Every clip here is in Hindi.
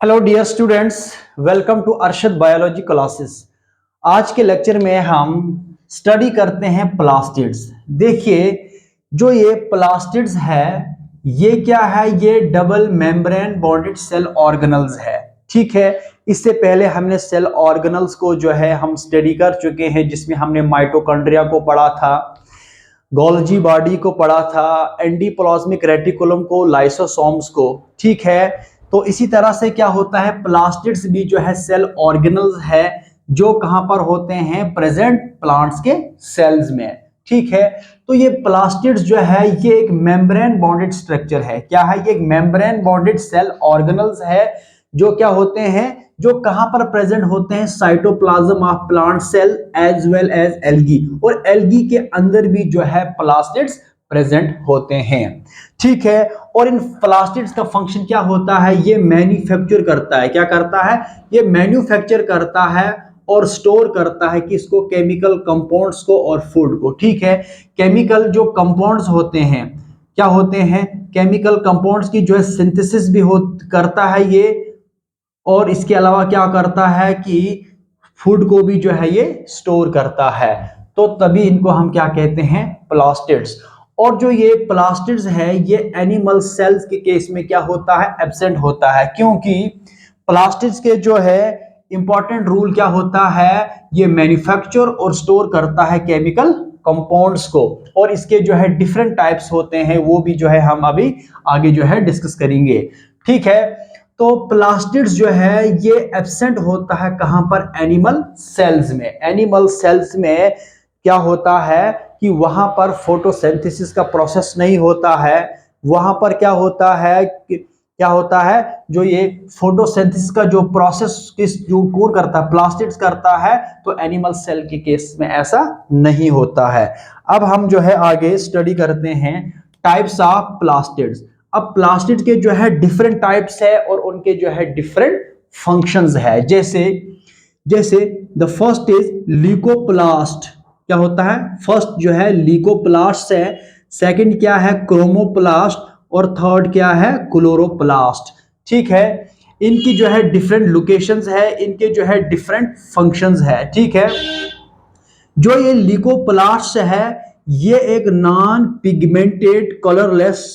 Hello dear students, welcome to Arshad biology classes. आज के लेक्चर में हम स्टडी करते हैं प्लास्टिड्स। देखिए, जो ये प्लास्टिड्स है ये क्या है? ये double membrane bonded cell organelles है। ठीक है, इससे पहले हमने सेल ऑर्गेनल्स को जो है हम स्टडी कर चुके हैं, जिसमें हमने माइटोकॉन्ड्रिया को पढ़ा था, गोल्जी बॉडी को पढ़ा था, एंडोप्लाज्मिक रेटिकुलम को, लाइसोसोम्स को। ठीक है, तो इसी तरह से क्या होता है, प्लास्टिड्स भी जो है सेल ऑर्गेनल्स है, जो कहां पर होते हैं? प्रेजेंट प्लांट्स के सेल्स में। ठीक है, तो ये प्लास्टिड्स जो है ये एक मेम्ब्रेन बॉन्डेड स्ट्रक्चर है। क्या है? ये एक मेम्ब्रेन बॉन्डेड सेल ऑर्गेनल्स है, जो क्या होते हैं, जो कहां पर प्रेजेंट होते हैं? Cytoplasm of plant cell as well as algae, और एल्गी के अंदर भी जो है प्लास्टिड्स प्रेजेंट होते हैं। ठीक है, और इन प्लास्टिड्स का फंक्शन क्या होता है? ये मैन्युफैक्चर करता है। क्या करता है? ये मैन्युफैक्चर करता है और स्टोर करता है किसको? केमिकल कंपाउंड्स को और फूड को। ठीक है, केमिकल जो कंपाउंड्स होते हैं, क्या होते हैं? केमिकल कंपाउंड्स की जो है सिंथेसिस भी करता है ये, और इसके अलावा क्या करता है कि फूड को भी जो है ये स्टोर करता है। तो तभी इनको हम क्या कहते हैं? प्लास्टिड्स। और जो ये प्लास्टिड्स है ये एनिमल सेल्स के केस में क्या होता है? एब्सेंट होता है, क्योंकि प्लास्टिड्स के जो है इंपॉर्टेंट रूल क्या होता है? ये मैन्युफैक्चर और स्टोर करता है केमिकल कंपाउंड्स को, और इसके जो है डिफरेंट टाइप्स होते हैं, वो भी जो है हम अभी आगे जो है डिस्कस करेंगे। ठीक है, तो प्लास्टिड्स जो है ये एब्सेंट होता है कहां पर? एनिमल सेल्स में। एनिमल सेल्स में क्या होता है कि वहां पर फोटोसिंथेसिस का प्रोसेस नहीं होता है। वहां पर क्या होता है क्या होता है, जो ये फोटोसिंथेसिस का जो प्रोसेस किस जो कौन करता है? प्लास्टिड्स करता है। तो एनिमल सेल के केस में ऐसा नहीं होता है। अब हम जो है आगे स्टडी करते हैं टाइप्स ऑफ प्लास्टिड्स। अब प्लास्टिड के जो है डिफरेंट टाइप्स है और उनके जो है डिफरेंट फंक्शंस है। जैसे जैसे द फर्स्ट इज ल्यूकोप्लास्ट। क्या होता है? फर्स्ट जो है ल्यूकोप्लास्ट है, सेकंड क्या है? क्रोमोप्लास्ट, और थर्ड क्या है? क्लोरोप्लास्ट। ठीक है, इनकी जो है डिफरेंट लोकेशंस है, इनके जो है डिफरेंट फंक्शंस है। ठीक है, जो ये ल्यूकोप्लास्ट है ये एक नॉन पिगमेंटेड कलरलेस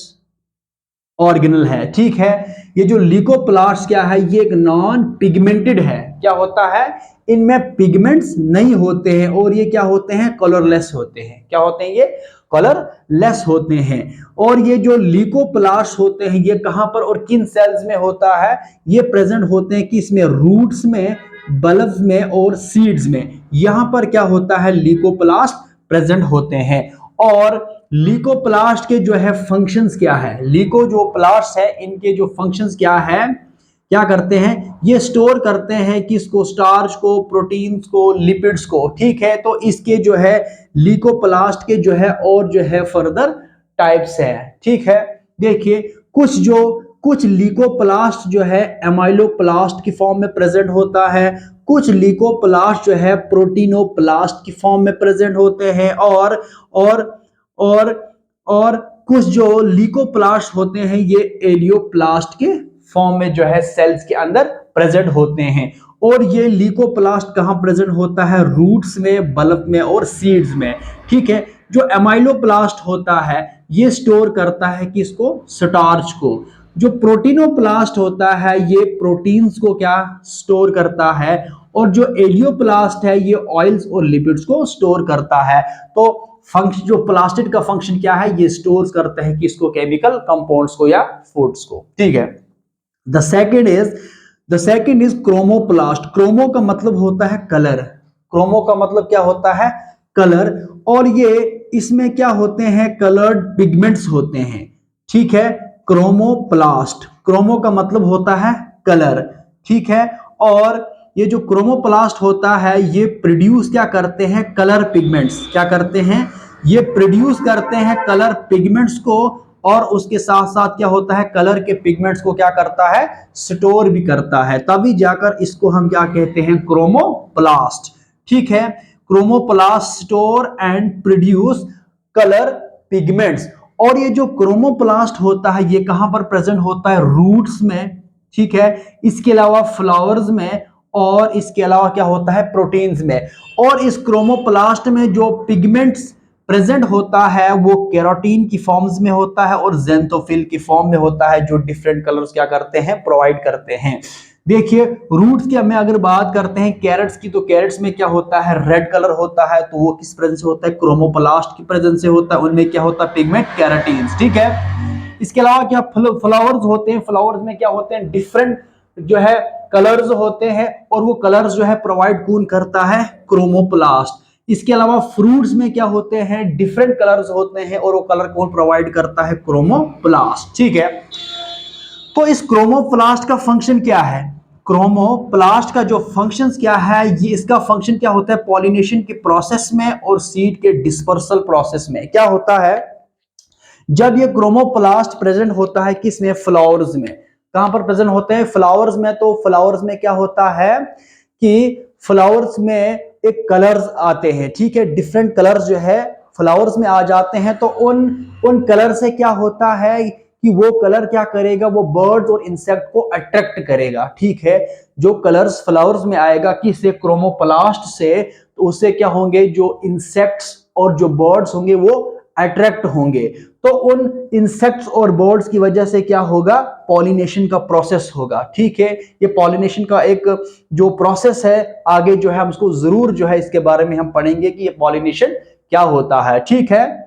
ऑर्गेनल है। ठीक है, ये जो ल्यूकोप्लास्ट क्या है, ये एक नॉन पिगमेंटेड है। क्या होता है? इनमें पिगमेंट्स नहीं होते हैं, और ये क्या होते हैं? कलरलेस होते हैं। क्या होते हैं? ये कलरलेस होते हैं। और ये जो ल्यूकोप्लास्ट होते हैं ये कहां पर और किन सेल्स में होता है? ये प्रेजेंट होते हैं कि इसमें रूट्स में, बल्ब में और सीड्स में। यहां पर क्या होता है? ल्यूकोप्लास्ट प्रेजेंट होते हैं। और ल्यूकोप्लास्ट के जो है फंक्शंस क्या है? ल्यूको जो प्लास्ट है इनके जो फंक्शंस क्या है? क्या करते हैं? ये स्टोर करते हैं किसको? स्टार्च को, प्रोटीन्स को, लिपिड्स को। ठीक है, तो इसके जो है ल्यूकोप्लास्ट के जो है और जो है फर्दर टाइप्स है। ठीक है, देखिए कुछ ल्यूकोप्लास्ट जो है एमाइलोप्लास्ट की फॉर्म में प्रेजेंट होता है, कुछ ल्यूकोप्लास्ट जो है प्रोटीनोप्लास्ट की फॉर्म में प्रेजेंट होते हैं, और और और कुछ जो ल्यूकोप्लास्ट होते हैं ये एलियोप्लास्ट के फॉर्म में जो है सेल्स के अंदर प्रेजेंट होते हैं। और ये ल्यूकोप्लास्ट कहां प्रेजेंट होता है? रूट्स में, बल्ब में और सीड्स में। ठीक है, जो एमाइलोप्लास्ट होता है ये स्टोर करता है किसको? स्टार्च को। जो प्रोटीनोप्लास्ट होता है ये प्रोटीन्स को क्या स्टोर करता है, और जो एलियोप्लास्ट है ये ऑयल्स और लिपिड्स को स्टोर करता है। तो फंक्शन जो प्लास्टिड का फंक्शन क्या है? ये स्टोर करते हैं किसको? केमिकल कंपाउंड्स को या फूड्स को। ठीक है, the second is chromoplast. Chromo का मतलब होता है कलर। क्रोमो का मतलब क्या होता है? कलर। और ये इसमें क्या होते हैं? कलर्ड पिगमेंट्स होते हैं। ठीक है, क्रोमोप्लास्ट, क्रोमो का मतलब होता है कलर। ठीक है, और ये जो क्रोमोप्लास्ट होता है ये प्रोड्यूस क्या करते हैं? Colour pigments. क्या करते हैं? ये प्रोड्यूस करते हैं कलर पिगमेंट्स को, और उसके साथ साथ क्या होता है? कलर के पिगमेंट्स को क्या करता है? स्टोर भी करता है। तभी जाकर इसको हम क्या कहते हैं? क्रोमोप्लास्ट। ठीक है, chromoplast store and produce colour pigments. और ये जो क्रोमोप्लास्ट होता है ये कहां पर प्रेजेंट होता है? रूट्स में। ठीक है। इसके अलावा फ्लावर्स में, और इसके अलावा क्या होता है प्रोटीन्स में। और इस क्रोमोप्लास्ट में जो पिगमेंट्स प्रेजेंट होता है वो केराटिन की फॉर्म्स में होता है और ज़ेंथोफिल की फॉर्म में होता है, जो डिफरेंट कलर्स क्या करते हैं प्रोवाइड करते हैं। देखिए रूट्स की हमें अगर बात करते हैं कैरेट्स की, तो कैरेट्स में क्या होता है रेड कलर होता है, तो वो किस प्रेजेंस से होता है क्रोमोप्लास्ट की प्रेजेंस से होता है, उनमें क्या होता है पिगमेंट केराटिन, ठीक है। इसके अलावा क्या फ्लावर्स होते हैं, फ्लावर्स में क्या होते हैं डिफरेंट जो है कलर्स होते हैं, और वो कलर्स जो है प्रोवाइड कौन करता है क्रोमोप्लास्ट। इसके अलावा फ्रूट्स में क्या होते हैं डिफरेंट कलर्स होते हैं, और वो कलर कौन प्रोवाइड करता है क्रोमोप्लास्ट, ठीक है। तो इस क्रोमोप्लास्ट का फंक्शन क्या है, क्रोमोप्लास्ट का जो फंक्शन क्या है, ये इसका फंक्शन क्या होता है पॉलिनेशन के प्रोसेस में और सीड के डिस्पर्सल प्रोसेस में। क्या होता है जब ये क्रोमोप्लास्ट प्रेजेंट होता है किसमें, फ्लावर्स में। कहां पर प्रेजेंट होते हैं फ्लावर्स में। तो फ्लावर्स में क्या होता है कि फ्लावर्स में एक कलर्स आते हैं, ठीक है, डिफरेंट कलर्स जो है फ्लावर्स में आ जाते हैं। तो उन कलर से क्या होता है कि वो कलर क्या करेगा, वो बर्ड्स और इंसेक्ट को अट्रैक्ट करेगा, ठीक है। जो कलर्स फ्लावर्स में आएगा किससे, क्रोमोप्लास्ट से, तो उससे क्या होंगे जो इंसेक्ट्स और जो बर्ड्स होंगे वो अट्रैक्ट होंगे। तो उन इंसेक्ट्स और बर्ड्स की वजह से क्या होगा पॉलिनेशन का प्रोसेस होगा, ठीक है। ये पॉलिनेशन का एक जो प्रोसेस है आगे जो है हम उसको जरूर जो है इसके बारे में हम पढ़ेंगे कि ये पॉलिनेशन क्या होता है, ठीक है।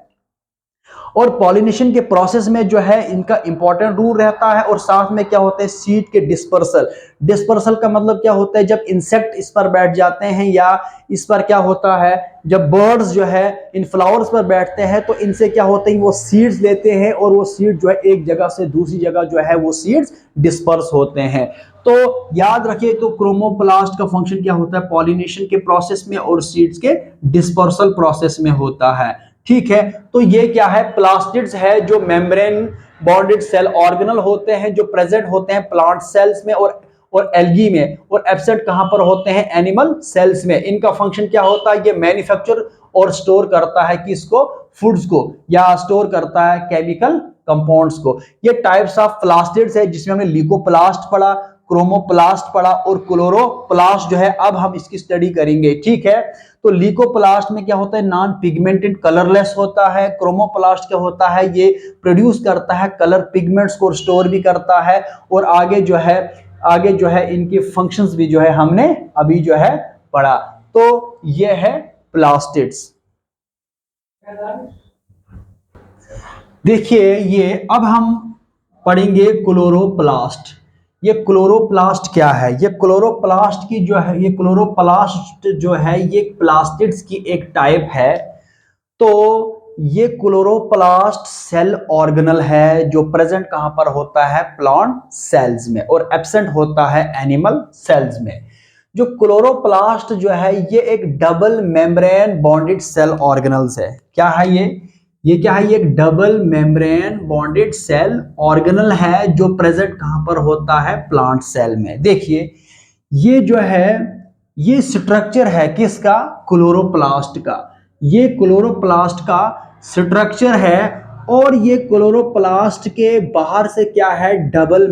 और पॉलिनेशन के प्रोसेस में जो है इनका इंपॉर्टेंट रूल रहता है। और साथ में क्या होता है सीड के डिस्पर्सल। डिस्पर्सल का मतलब क्या होता है जब इंसेक्ट इस पर बैठ जाते हैं, या इस पर क्या होता है जब बर्ड्स जो है इन फ्लावर्स पर बैठते हैं, तो इनसे क्या होता है वो सीड्स लेते हैं, और वो सीड जो है एक जगह से दूसरी जगह जो है वो सीड्स डिस्पर्स होते हैं। तो याद रखिए तो क्रोमोप्लास्ट का फंक्शन क्या होता है पॉलिनेशन के प्रोसेस में और सीड्स के डिस्पर्सल प्रोसेस में होता है, ठीक है। तो ये क्या है प्लास्टिड्स है जो मेम्ब्रेन बॉन्डेड सेल ऑर्गेनल होते हैं, जो प्रेजेंट होते हैं प्लांट सेल्स में और एल्गी में, और एब्सेंट कहां पर होते हैं एनिमल सेल्स में। इनका फंक्शन क्या होता है ये मैन्युफैक्चर और स्टोर करता है किसको, फूड्स को, या स्टोर करता है केमिकल कंपाउंड्स को। ये टाइप्स ऑफ प्लास्टिड्स है जिसमें हमने ल्यूकोप्लास्ट पढ़ा, क्रोमोप्लास्ट पढ़ा और क्लोरोप्लास्ट जो है अब हम इसकी स्टडी करेंगे, ठीक है। तो ल्यूकोप्लास्ट में क्या होता है नॉन पिगमेंटेड कलरलेस होता है। क्रोमोप्लास्ट क्या होता है ये प्रोड्यूस करता है कलर पिगमेंट्स को स्टोर भी करता है। और आगे जो है इनके फंक्शंस भी जो है हमने अभी जो है पढ़ा। तो ये है प्लास्टिड्स। देखिए ये अब हम पढ़ेंगे क्लोरोप्लास्ट। ये क्लोरोप्लास्ट क्या है, ये क्लोरोप्लास्ट की जो है ये क्लोरोप्लास्ट जो है ये प्लास्टिड्स की एक टाइप है। तो ये क्लोरोप्लास्ट सेल ऑर्गेनल है जो प्रेजेंट कहां पर होता है प्लांट सेल्स में, और एब्सेंट होता है एनिमल सेल्स में। जो क्लोरोप्लास्ट जो है ये एक double membrane bonded cell organelles है। क्या है ये क्या है, ये एक double membrane bonded cell organelle है जो प्रेजेंट कहां पर होता है प्लांट सेल में। देखिए ये जो है ये स्ट्रक्चर है किसका, क्लोरोप्लास्ट का। ये क्लोरोप्लास्ट का स्ट्रक्चर है, और ये क्लोरोप्लास्ट के बाहर से क्या है डबल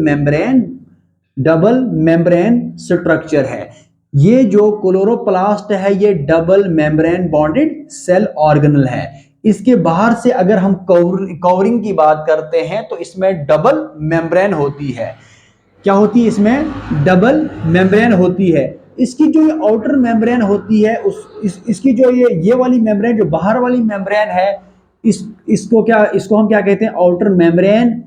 मेम्ब्रेन स्ट्रक्चर है। ये जो क्लोरोप्लास्ट है ये double membrane bonded cell organelle है। इसके बाहर से अगर हम कवरिंग की बात करते हैं तो इसमें डबल मेम्ब्रेन होती है। क्या होती है इसमें डबल मेम्ब्रेन होती है। इसकी जो ये आउटर मेम्ब्रेन होती है इसकी जो ये वाली मेम्ब्रेन जो बाहर वाली मेम्ब्रेन है इसको हम क्या कहते हैं आउटर मेम्ब्रेन,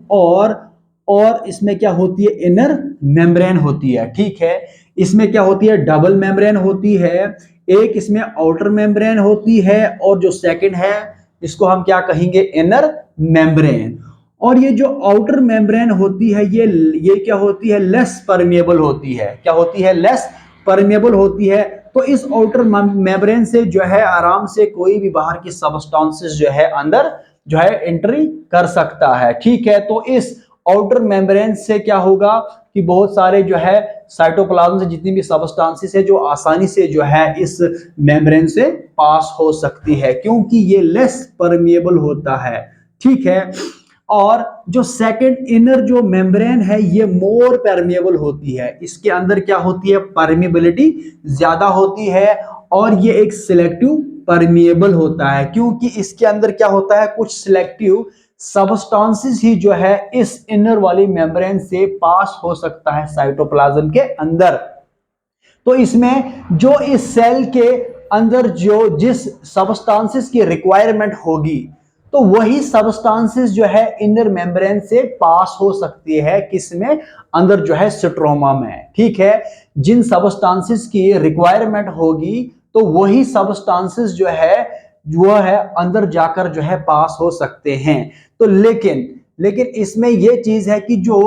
और इसमें क्या होती है इनर मेम्ब्रेन होती है, ठीक है। इसमें क्या होती है डबल मेम्ब्रेन होती है, एक इसमें आउटर मेम्ब्रेन होती है, और जो सेकंड है इसको हम क्या कहेंगे इनर मेम्ब्रेन। और ये जो आउटर मेम्ब्रेन होती है ये क्या होती है लेस परमिएबल होती है। क्या होती है लेस परमिएबल होती है। तो इस आउटर मेम्ब्रेन से जो है आराम से कोई भी बाहर की सबस्टेंसेस जो है अंदर जो है एंट्री कर सकता है, ठीक है। तो इस आउटर मेम्ब्रेन से क्या होगा कि बहुत सारे जो है साइटोप्लाज्म से जितनी भी सबस्टेंसेस है जो आसानी से जो है इस मेम्ब्रेन से पास हो सकती है, क्योंकि ये लेस परमिएबल होता है, ठीक है। और जो सेकंड इनर जो मेम्ब्रेन है ये मोर परमेबल होती है, इसके अंदर क्या होती है, परमेबिलिटी ज्यादा होती है, और ये एक सिलेक्टिव परमेबल होता है, क्योंकि इसके अंदर क्या होता है, कुछ सिलेक्टिव सबस्टांसेस ही जो है इस इनर वाली मेम्ब्रेन से पास हो सकता है साइटोप्लाज्म के अंदर। तो इसमें जो इस सेल के अंदर जो जिस सबस्टांसेस की रिक्वायरमेंट होगी, तो वही सबस्टांसेस जो है इनर मेम्ब्रेन से पास हो सकती है, किसमें, अंदर जो है स्ट्रोमा में। ठीक है, जिन सबस्टांसेस की रिक्वायरमेंट होगी तो वही सबस्टांसेस जो है वो है अंदर जाकर जो है पास हो सकते हैं। तो लेकिन इसमें यह चीज है कि जो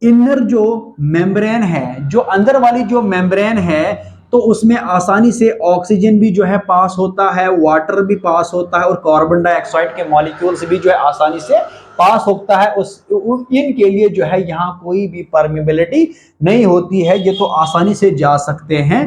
इनर जो मेम्ब्रेन है, जो अंदर वाली जो मेम्ब्रेन है, तो उसमें आसानी से ऑक्सीजन भी जो है पास होता है, वाटर भी पास होता है, और कार्बन डाइऑक्साइड के मॉलिक्यूल्स भी जो है आसानी से पास होता है। इनके लिए जो है यहाँ कोई भी परमेबिलिटी नहीं होती है, ये तो आसानी से जा सकते हैं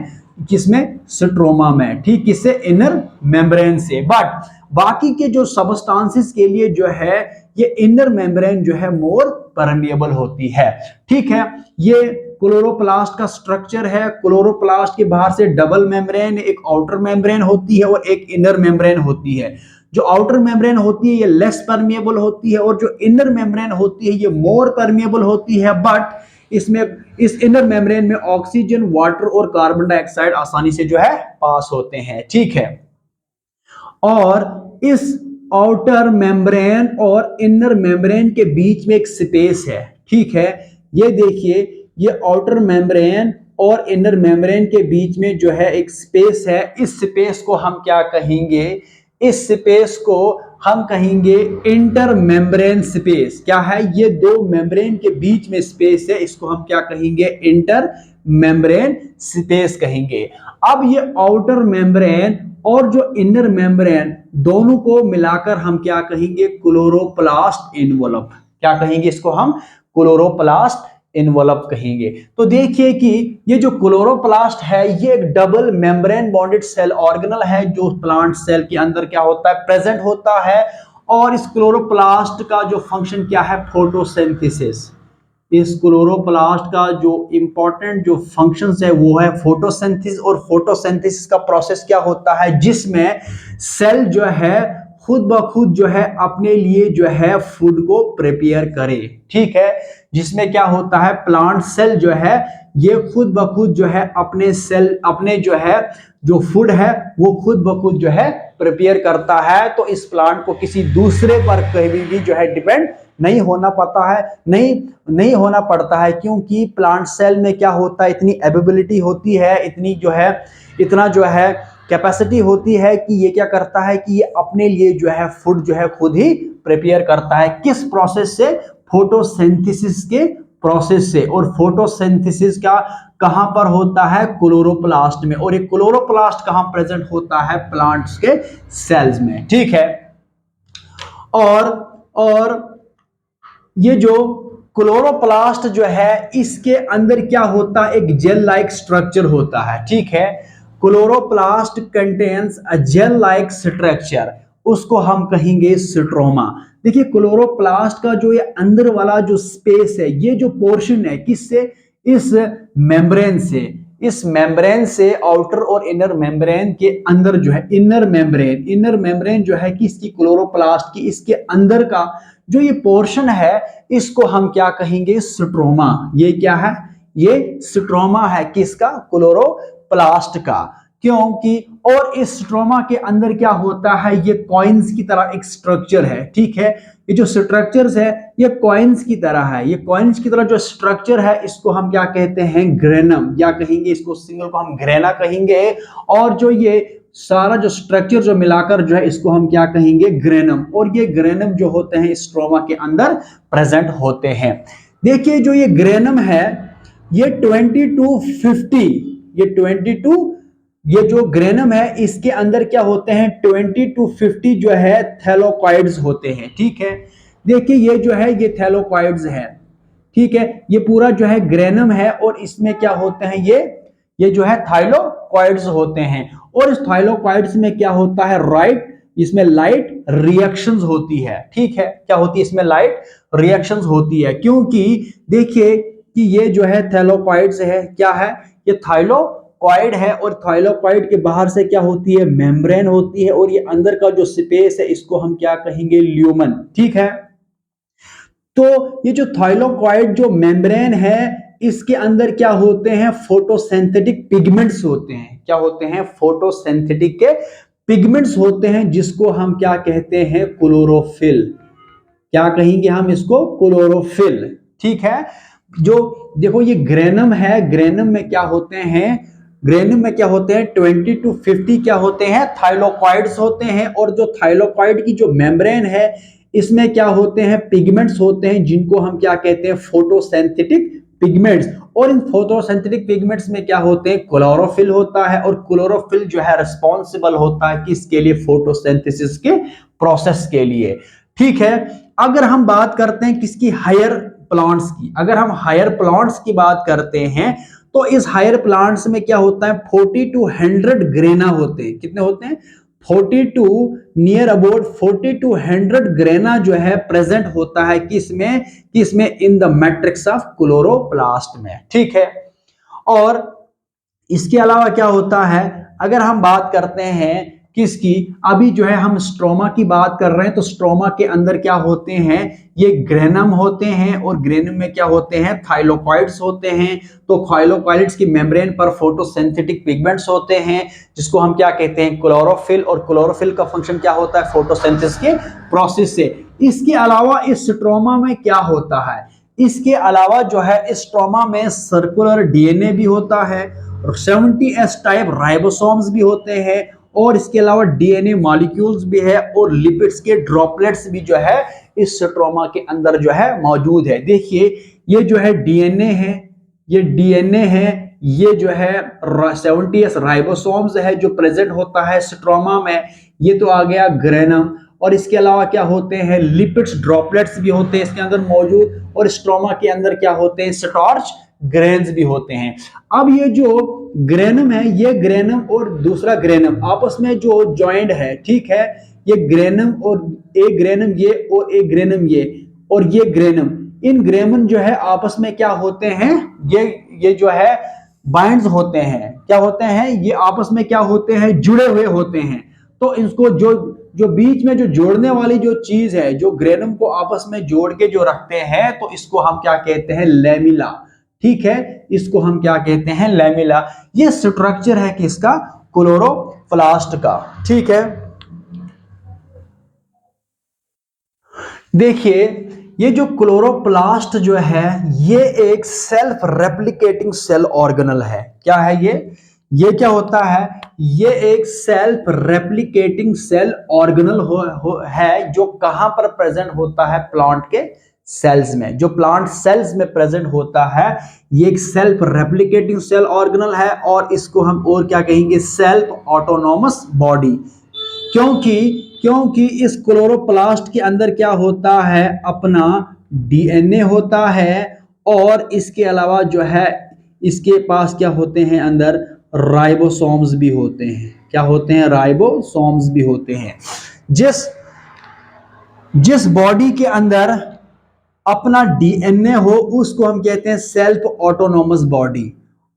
किसमें, स्ट्रोमा में। ठीक, किससे, इनर मेम्ब्रेन से। बट बाकी के जो सबस्टांसेस के लिए जो है ये इनर मेम्ब्रेन जो है मोर परमेबल होती है। ठीक है, ये क्लोरोप्लास्ट का स्ट्रक्चर है। क्लोरोप्लास्ट के बाहर से डबल मेम्ब्रेन, एक आउटर मेम्ब्रेन होती है और एक इनर मेम्ब्रेन होती है। जो आउटर मेम्ब्रेन होती है ये लेस परमेबल होती है, और जो इनर मेम्ब्रेन होती है ये मोर परमेबल होती है। बट इसमें इस इनर मेम्ब्रेन में ऑक्सीजन, वाटर और कार्बन डाइऑक्साइड आसानी से जो है पास होते हैं। ठीक है, और इस आउटर मेम्ब्रेन और इनर मेम्ब्रेन के बीच में एक स्पेस है। ठीक है, ये देखिए, ये आउटर मेम्ब्रेन और इनर मेम्ब्रेन के बीच में जो है एक स्पेस है। इस स्पेस को हम क्या कहेंगे, इस स्पेस को हम कहेंगे इंटर मेम्ब्रेन स्पेस। क्या है, ये दो मेम्ब्रेन के बीच में स्पेस है, इसको हम क्या कहेंगे, इंटर मेम्ब्रेन स्पेस कहेंगे। अब ये आउटर मेम्ब्रेन और जो इनर मेम्ब्रेन दोनों को मिलाकर हम क्या कहेंगे, क्लोरोप्लास्ट इनवलप। क्या कहेंगे इसको हम, क्लोरोप्लास्ट इनवलप कहेंगे। तो देखिए कि ये जो क्लोरोप्लास्ट है ये एक double membrane bonded cell organelle है, जो प्लांट सेल के अंदर क्या होता है, प्रेजेंट होता है। और इस क्लोरोप्लास्ट का जो फंक्शन क्या है, फोटोसिंथेसिस। इस क्लोरोप्लास्ट का जो इंपॉर्टेंट जो फंक्शंस है वो है फोटोसिंथेसिस। और फोटोसिंथेसिस का प्रोसेस क्या होता है, जिसमें सेल जो है खुद ब खुद जो है अपने लिए जो है फूड को प्रिपेयर करे। ठीक है, जिसमें क्या होता है, प्लांट सेल जो है ये खुद ब खुद जो है अपने सेल, अपने जो है जो फूड है वो खुद ब खुद जो है प्रिपेयर करता है। तो इस प्लांट को किसी दूसरे पर कभी भी जो है डिपेंड नहीं होना पड़ता है, नहीं होना पड़ता है, क्योंकि प्लांट सेल में क्या होता है, इतनी एबिलिटी होती है, इतनी जो है, इतना जो है कैपेसिटी होती है कि ये क्या करता है कि ये अपने लिए जो है फूड जो है खुद ही प्रिपेयर करता है। किस प्रोसेस से, फोटोसिंथेसिस के प्रोसेस से। और फोटोसिंथेसिस का कहां पर होता है, क्लोरोप्लास्ट में। और एक क्लोरोप्लास्ट कहां प्रेजेंट होता है, प्लांट्स के सेल्स में। ठीक है, और ये जो क्लोरोप्लास्ट जो है इसके अंदर क्या होता है, एक जेल लाइक स्ट्रक्चर होता है। ठीक है, chloroplast contains a gel like structure, उसको हम कहेंगे स्ट्रोमा। देखिए, क्लोरोप्लास्ट का जो ये अंदर वाला जो स्पेस है, ये जो पोर्शन है किससे, इस मेम्ब्रेन से, इस मेम्ब्रेन से आउटर और इनर मेम्ब्रेन के अंदर जो है इनर मेम्ब्रेन जो है कि इसकी क्लोरोप्लास्ट की इसके अंदर का जो ये पोर्शन है इसको हम क्या कहेंगे, स्ट्रोमा। ये क्या है, ये स्ट्रोमा है किसका, क्लोरोप्लास्ट का। क्योंकि और इस स्ट्रोमा के अंदर क्या होता है, ये कॉइन्स की तरह एक स्ट्रक्चर है। ठीक है, ये जो स्ट्रक्चर्स है ये कॉइन्स की तरह है। ये कॉइन्स की तरह जो स्ट्रक्चर है इसको हम क्या कहते हैं, ग्रेनम, या कहेंगे इसको सिंगल को हम ग्रेना कहेंगे। और जो ये सारा जो स्ट्रक्चर जो मिलाकर जो है इसको हम क्या कहेंगे, ग्रेनम। और ये ग्रेनम जो होते हैं स्ट्रोमा के अंदर प्रेजेंट होते हैं। देखिए, जो ये ग्रेनम है ये 2250, ये जो ग्रेनम है इसके अंदर क्या होते हैं, 2250 जो है थैलोकॉइड्स होते हैं। ठीक है, देखिए ये जो है ये थैलोकॉइड्स है। ठीक है, ये पूरा जो है ग्रेनम है और इसमें क्या होते हैं, ये जो है थाइलोकॉइड्स होते हैं। और इस थाइलोकॉइड्स में क्या होता है, राइट इसमें लाइट रिएक्शंस होती है, ठीक है, क्या होती है इसमें लाइट रिएक्शंस होती है, क्योंकि देखिए कि ये जो है थैलोकॉइड्स है, क्या है ये थाइलोकॉइड है, और थाइलोकॉइड के बाहर से क्या होती है मेम्ब्रेन होती है, और ये अंदर का जो स्पेस है इसको हम क्या कहेंगे ल्यूमन, ठीक है। तो ये जो थाइलोकॉइड जो मेम्ब्रेन है इसके अंदर क्या होते हैं फोटोसिंथेटिक पिगमेंट्स होते हैं, क्या होते हैं फोटोसिंथेटिक के पिगमेंट्स होते हैं, जिसको हम क्या कहते हैं क्लोरोफिल, क्या कहेंगे हम इसको क्लोरोफिल, ठीक है। जो देखो ये ग्रेनम है, ग्रेनम में क्या होते हैं, ग्रेनम में क्या होते हैं 20 to 50 क्या होते हैं थाइलोकॉइड्स होते हैं, और जो थाइलोकॉइड की जो मेम्ब्रेन है इसमें क्या होते हैं पिगमेंट्स होते हैं, जिनको हम क्या कहते हैं फोटोसिंथेटिक पिगमेंट्स, और इन फोटोसिंथेटिक पिगमेंट्स में क्या होते हैं क्लोरोफिल होता है, और क्लोरोफिल जो है रिस्पॉन्सिबल होता है किसके लिए फोटोसिंथेसिस के प्रोसेस के लिए, ठीक है। अगर हम बात करते हैं किसकी हायर प्लांट्स की, अगर हम हायर प्लांट्स की बात करते हैं तो इस हायर प्लांट्स में क्या होता है 40 to 100 ग्रेना होते हैं, कितने होते हैं 40 to near about 40 to 100 grana जो है प्रेजेंट होता है किसमें in the matrix of chloroplast में, ठीक है। और इसके अलावा क्या होता है अगर हम बात करते हैं किसकी, अभी जो है हम स्ट्रोमा की बात कर रहे हैं, तो स्ट्रोमा के अंदर क्या होते हैं ये ग्रेनम होते हैं, और ग्रेनम में क्या होते हैं थाइलोकॉइड्स होते हैं, तो थाइलोकॉइड्स की मेम्ब्रेन पर फोटोसिंथेटिक पिगमेंट्स होते हैं, जिसको हम क्या कहते हैं क्लोरोफिल, और क्लोरोफिल का फंक्शन क्या होता है फोटोसिंथेसिस के प्रोसेस से। इसके अलावा इस स्ट्रोमा में क्या होता है, इसके अलावा जो है इस स्ट्रोमा में सर्कुलर डीएनए भी होता है, 70S टाइप राइबोसोम्स भी होते हैं, और इसके अलावा डीएनए मॉलिक्यूल्स भी है, और लिपिड्स के ड्रॉपलेट्स भी जो है इस स्ट्रोमा के अंदर जो है मौजूद है। देखिए ये जो है डीएनए है, ये डीएनए है, ये जो है 70S राइबोसोम्स है जो प्रेजेंट होता है स्ट्रोमा में, ये तो आ गया ग्रेनम, और इसके अलावा क्या होते हैं लिपिड्स ड्रॉपलेट्स भी होते हैं इसके अंदर मौजूद, और स्ट्रोमा के अंदर क्या होते हैं स्टार्च ग्रेन्स भी होते हैं। अब ये जो ग्रेनम है, ये ग्रेनम और दूसरा ग्रेनम आपस में जो जॉइंट है, ठीक है, ये ग्रेनम और एक ग्रेनम ये और एक ग्रेनम ये और ये ग्रेनम, इन ग्रेनम जो है आपस में क्या होते हैं ये जो है बाइंड्स होते हैं, क्या होते हैं ये आपस में क्या होते हैं जुड़े हुए होते हैं। तो इसको जो बीच में जो जोड़ने वाली जो चीज है, जो ग्रेनम को आपस में जोड़ के जो रखते हैं, तो इसको हम क्या कहते हैं लैमिला, ठीक है, इसको हम क्या कहते हैं लैमिला। ये स्ट्रक्चर है किसका क्लोरोप्लास्ट का, ठीक है। देखिए ये जो क्लोरोप्लास्ट जो है ये एक सेल्फ रेप्लिकेटिंग सेल ऑर्गेनल है, क्या है ये क्या होता है, ये एक सेल्फ रेप्लिकेटिंग सेल ऑर्गेनल है, जो कहां पर प्रेजेंट होता है प्लांट के सेल्स में, जो प्लांट सेल्स में प्रेजेंट होता है, ये एक सेल्फ रेप्लिकेटिंग सेल ऑर्गेनल है, और इसको हम और क्या कहेंगे सेल्फ ऑटोनोमस बॉडी, क्योंकि इस क्लोरोप्लास्ट के अंदर क्या होता है अपना डीएनए होता है, और इसके अलावा जो है इसके पास क्या होते हैं अंदर राइबोसोम्स भी होते हैं, क्या होते हैं राइबोसोम्स भी होते हैं। जिस बॉडी के अंदर अपना डीएनए हो उसको हम कहते हैं सेल्फ ऑटोनोमस बॉडी,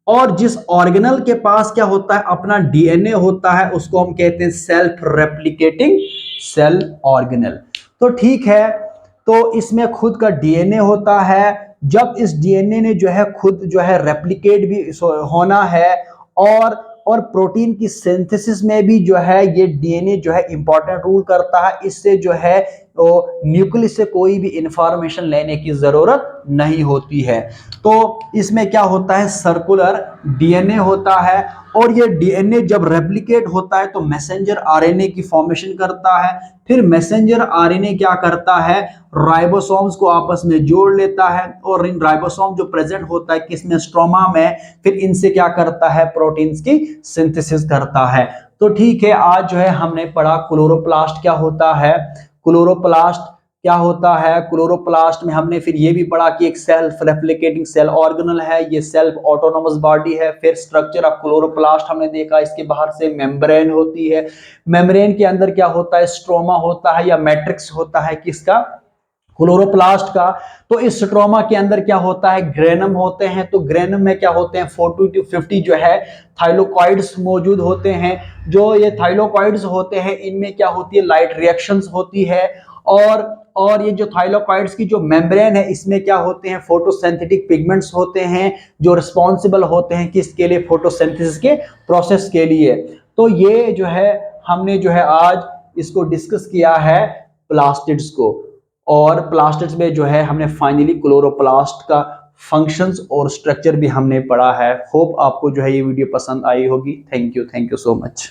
और जिस ऑर्गेनल के पास क्या होता है अपना डीएनए होता है उसको हम कहते हैं सेल्फ रेप्लिकेटिंग सेल ऑर्गेनल। तो ठीक है, तो इसमें खुद का डीएनए होता है, जब इस डीएनए ने जो है खुद जो है रेप्लिकेट भी होना है, और प्रोटीन की सिंथेसिस में भी जो है ये डीएनए जो है इंपॉर्टेंट रोल करता है, इससे जो है तो न्यूक्लियस से कोई भी इंफॉर्मेशन लेने की जरूरत नहीं होती है। तो इसमें क्या होता है सर्कुलर डीएनए होता है, और ये डीएनए जब रेप्लिकेट होता है तो मैसेंजर आरएनए की फॉर्मेशन करता है, फिर मैसेंजर आरएनए क्या करता है राइबोसोम्स को आपस में जोड़ लेता है, और इन राइबोसोम जो प्रेजेंट होता है किसमें स्ट्रोमा में, फिर इनसे क्या करता है प्रोटीन्स की सिंथेसिस करता है। तो ठीक है, आज जो है हमने पढ़ा क्लोरोप्लास्ट क्या होता है, क्लोरोप्लास्ट क्या होता है क्लोरोप्लास्ट में, हमने फिर ये भी पढ़ा कि एक सेल्फ रेप्लिकेटिंग सेल ऑर्गेनल है, ये सेल्फ ऑटोनोमस बॉडी है। फिर स्ट्रक्चर ऑफ क्लोरोप्लास्ट हमने देखा, इसके बाहर से मेम्ब्रेन होती है, मेम्ब्रेन के अंदर क्या होता है, स्ट्रोमा होता है या मैट्रिक्स होता है किसका, क्लोरोप्लास्ट का। तो इस स्ट्रोमा के अंदर क्या होता है, ग्रेनम होते हैं। तो ग्रेनम में क्या होते हैं 40 to 50 जो है थाइलोकॉइड्स मौजूद होते हैं। जो ये थाइलोकॉइड्स होते हैं इनमें क्या होती है, लाइट रिएक्शंस होती है। और ये जो थाइलोकॉइड्स की जो मेम्ब्रेन है इसमें क्या होते हैं, फोटोसिंथेटिक पिगमेंट्स होते हैं जो रिस्पॉन्सिबल होते हैं किसके लिए, फोटोसिंथेसिस के प्रोसेस के लिए। तो ये जो है हमने जो है आज इसको डिस्कस किया है प्लास्टिड्स को, और प्लास्टिड्स में जो है हमने फाइनली क्लोरोप्लास्ट का फंक्शंस और स्ट्रक्चर भी हमने पढ़ा है। होप आपको जो है ये वीडियो पसंद आई होगी। Thank you so much.